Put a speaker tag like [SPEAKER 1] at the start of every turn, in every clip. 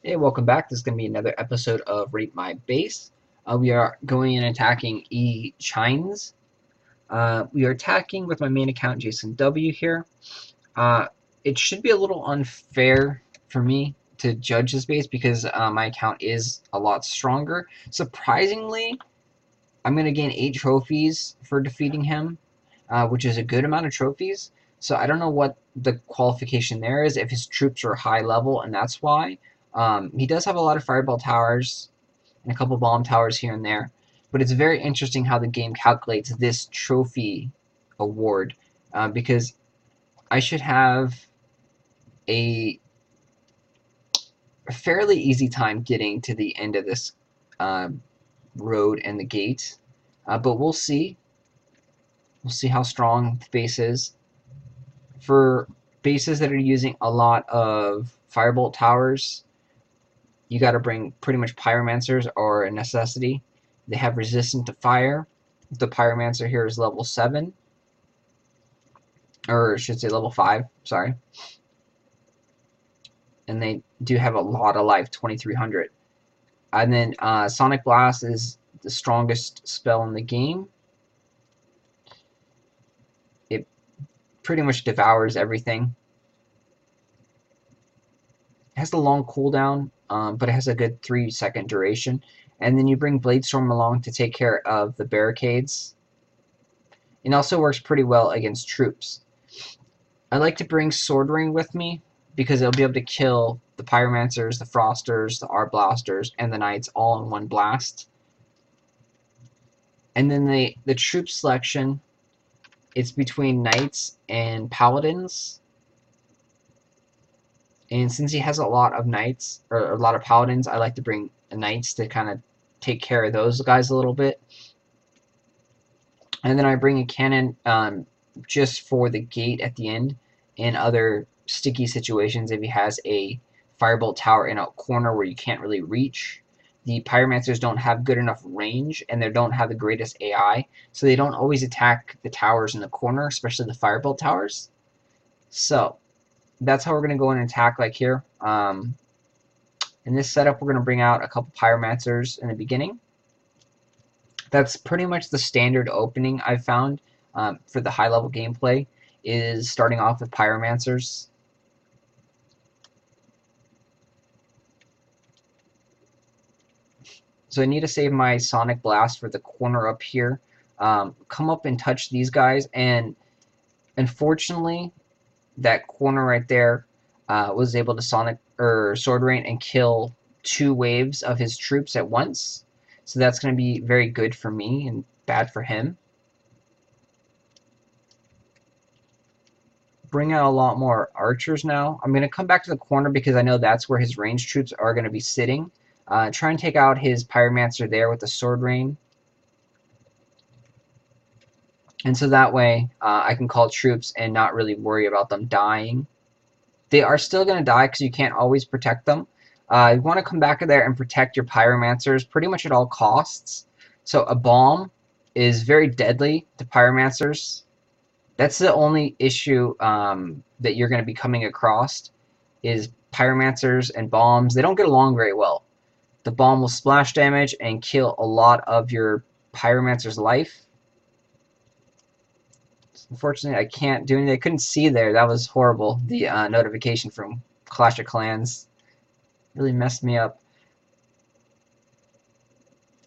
[SPEAKER 1] Hey, welcome back. This is going to be another episode of Rate My Base. We are going and attacking echinz. We are attacking with my main account, Jason W. here. Uh, it should be a little unfair for me to judge this base because my account is a lot stronger. Surprisingly, I'm going to gain 8 trophies for defeating him, which is a good amount of trophies. So I don't know what the qualification there is, if his troops are high level, and that's why. He does have a lot of fireball towers and a couple bomb towers here and there, but it's very interesting how the game calculates this trophy award, because I should have a fairly easy time getting to the end of this uh, road and the gate, but we'll see. We'll see how strong the base is. For bases that are using a lot of firebolt towers, you got to bring pretty much pyromancers or a necessity. They have resistance to fire. The pyromancer here is level 7, or I should say level 5, sorry. And they do have a lot of life, 2300. And then Sonic Blast is the strongest spell in the game. It pretty much devours everything. It has a long cooldown, but it has a good 3-second duration. And then you bring Bladestorm along to take care of the barricades. It also works pretty well against troops. I like to bring Sword Ring with me because it'll be able to kill the Pyromancers, the Frosters, the Arblasters, and the Knights all in one blast. And then the troop selection, it's between Knights and Paladins. And since he has a lot of Knights, or a lot of Paladins, I like to bring Knights to kind of take care of those guys a little bit. And then I bring a cannon just for the gate at the end and other sticky situations if he has a firebolt tower in a corner where you can't really reach. The pyromancers don't have good enough range and they don't have the greatest AI, so they don't always attack the towers in the corner, especially the firebolt towers. So that's how we're going to go and attack like here. In this setup, we're going to bring out a couple pyromancers in the beginning. That's pretty much the standard opening I've found for the high-level gameplay, is starting off with pyromancers. So I need to save my Sonic Blast for the corner up here. Come up and touch these guys, and unfortunately, that corner right there was able to Sonic or Sword Rain and kill 2 waves of his troops at once. So that's going to be very good for me and bad for him. Bring out a lot more archers now. I'm going to come back to the corner because I know that's where his ranged troops are going to be sitting. Try and take out his Pyromancer there with the Sword Rain. And so that way I can call troops and not really worry about them dying. They are still going to die because you can't always protect them. You want to come back there and protect your Pyromancers pretty much at all costs. So a bomb is very deadly to Pyromancers. That's the only issue that you're going to be coming across, is Pyromancers and bombs. They don't get along very well. The bomb will splash damage and kill a lot of your Pyromancer's life. Unfortunately, I can't do anything. I couldn't see there. That was horrible. The notification from Clash of Clans really messed me up.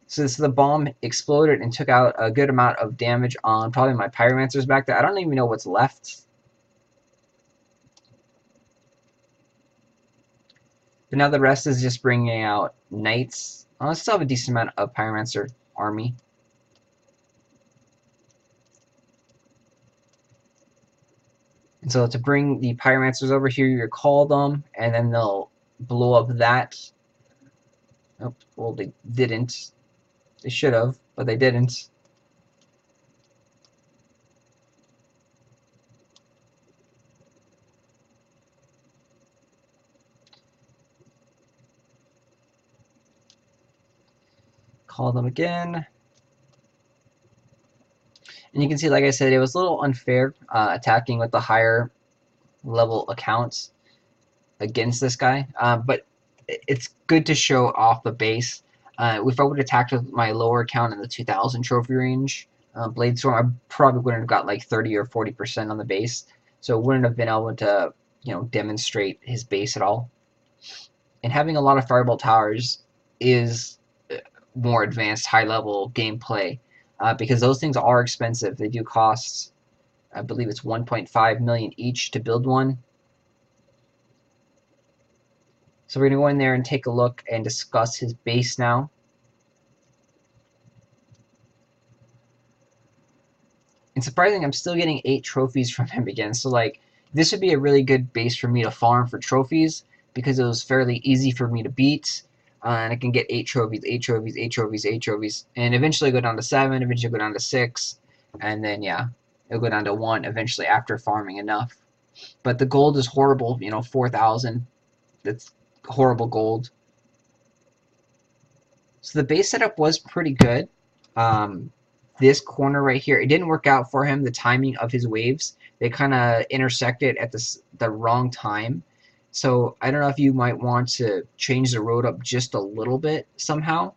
[SPEAKER 1] So the bomb exploded and took out a good amount of damage on probably my Pyromancers back there. I don't even know what's left. But now the rest is just bringing out Knights. I still have a decent amount of Pyromancer army. And so to bring the Pyromancers over here, you call them, and then they'll blow up that. Oh, well, they didn't. They should have, but they didn't. Call them again. And you can see, like I said, it was a little unfair attacking with the higher level accounts against this guy. But it's good to show off the base. If I would have attacked with my lower account in the 2000 trophy range, Blade Storm, I probably wouldn't have got like 30 or 40% on the base, so wouldn't have been able to, demonstrate his base at all. And having a lot of Fireball Towers is more advanced, high-level gameplay, because those things are expensive. They do cost, I believe it's 1.5 million each to build one. So we're going to go in there and take a look and discuss his base now. And surprising, I'm still getting 8 trophies from him again. So, like, this would be a really good base for me to farm for trophies because it was fairly easy for me to beat. And I can get 8 trophies, 8 trophies, 8 trophies, 8 trophies. And eventually go down to 7, eventually go down to 6. And then, yeah, it'll go down to 1 eventually after farming enough. But the gold is horrible, 4,000. That's horrible gold. So the base setup was pretty good. This corner right here, it didn't work out for him. The timing of his waves, they kind of intersected at the wrong time. So I don't know if you might want to change the road up just a little bit somehow.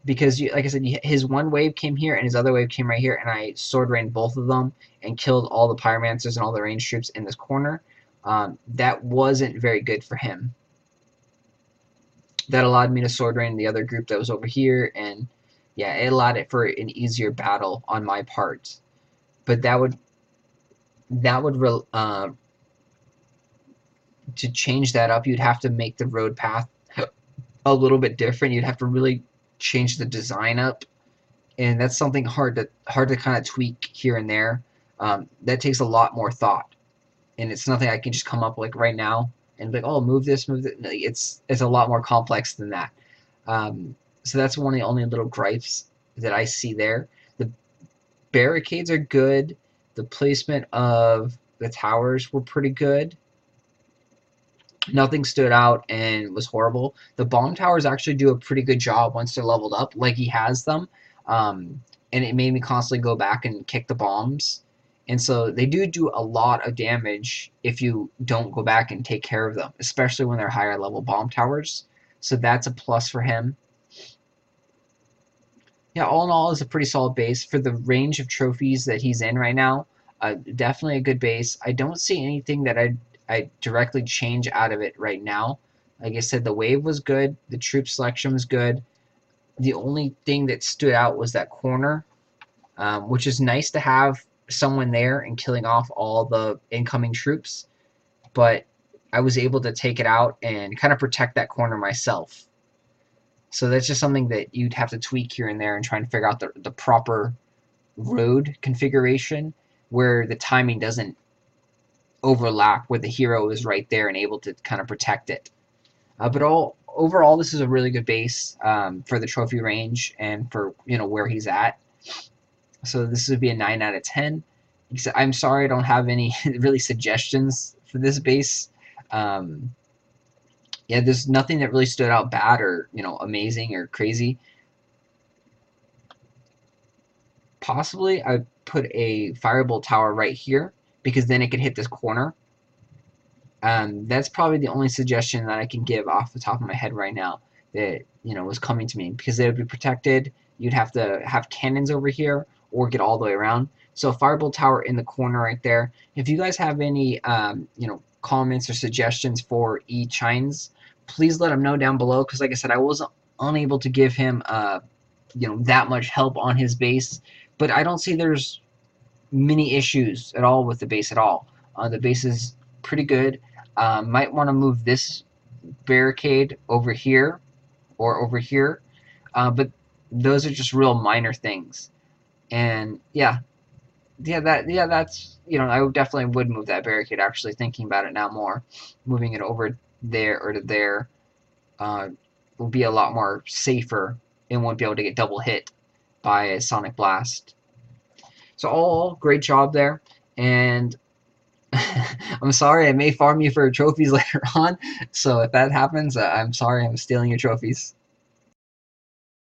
[SPEAKER 1] Because, like I said, his one wave came here and his other wave came right here, and I sword rained both of them and killed all the pyromancers and all the range troops in this corner. That wasn't very good for him. That allowed me to sword rain the other group that was over here, and yeah, it allowed it for an easier battle on my part. But to change that up, you'd have to make the road path a little bit different. You'd have to really change the design up, and that's something hard to kind of tweak here and there. That takes a lot more thought, and it's nothing I can just come up like right now and be like, oh, move this, move that. It's a lot more complex than that. So that's one of the only little gripes that I see there. The barricades are good. The placement of the towers were pretty good. Nothing stood out and was horrible. The bomb towers actually do a pretty good job once they're leveled up, like he has them. And it made me constantly go back and kick the bombs. And so they do a lot of damage if you don't go back and take care of them, especially when they're higher level bomb towers. So that's a plus for him. Yeah, all in all, is a pretty solid base for the range of trophies that he's in right now. Definitely a good base. I don't see anything that I directly change out of it right now. Like I said, the wave was good. The troop selection was good. The only thing that stood out was that corner, which is nice to have someone there and killing off all the incoming troops. But I was able to take it out and kind of protect that corner myself. So that's just something that you'd have to tweak here and there and try and figure out the proper road configuration where the timing doesn't overlap, where the hero is right there and able to kind of protect it. But overall, this is a really good base for the trophy range and for where he's at. So this would be a 9 out of 10. I'm sorry I don't have any really suggestions for this base. Yeah, there's nothing that really stood out bad or amazing or crazy. Possibly I'd put a Firebolt tower right here because then it could hit this corner. That's probably the only suggestion that I can give off the top of my head right now that was coming to me, because they would be protected. You'd have to have cannons over here or get all the way around. So Firebolt tower in the corner right there. If you guys have any comments or suggestions for echinz, please let them know down below, because like I said, I wasn't unable to give him that much help on his base, but I don't see there's many issues at all with the base at all. The base is pretty good. Might want to move this barricade over here or over here, but those are just real minor things. And that's I definitely would move that barricade. Actually, thinking about it now more, moving it over there or to there will be a lot more safer and won't be able to get double hit by a sonic blast. So all great job there, and I'm sorry I may farm you for trophies later on. So if that happens, I'm sorry I'm stealing your trophies.